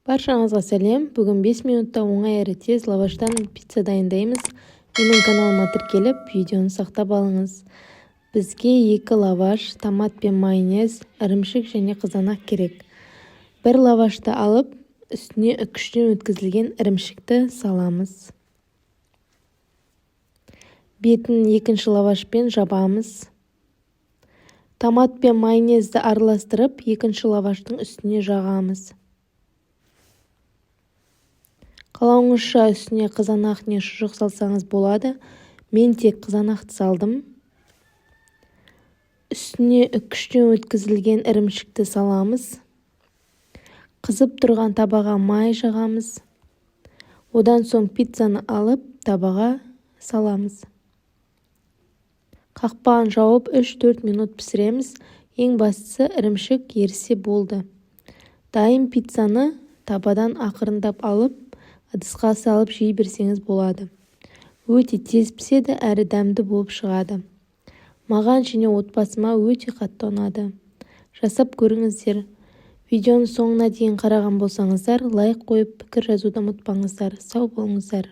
Баршаңызға сәлем. Бүгін 5 минутта оңай әрі тез лаваштан пицца дайындаймыз. Менің каналыма тіркеліп, видеоны сақтап алыңыз. Бізге 2 лаваш, томат пен майонез, ірімшік және қызанақ керек. Бір лавашты алып, үстіне үккіштен өткізілген ірімшікті саламыз. Бетін екінші лавашпен жабамыз. Томат пен майонезді араластырып, екінші лаваштың үстіне жағамыз. Қалауыңызша үстіне қызанақ не шұжық салсаңыз болады. Мен тек қызанақты салдым. Үстіне үккіштен өткізілген ірімшікті саламыз. Қызып тұрған табаға май жағамыз. Одан соң пиццаны алып табаға саламыз. Қақпағын жауып 3-4 минут пісіреміз. Ең бастысы ірімшік ерісе болды. Дайын пиццаны табадан ақырындап алып, ыдысқа салып жей берсеңіз болады. Өте тез піседі, әрі дәмді болып шығады. Маған және отбасыма өте қатты ұнады. Жасап көріңіздер. Видеоны соңына дейін қараған болсаңыздар, лайк қойып, пікір жазуды ұмытпаңыздар. Сау болыңыздар.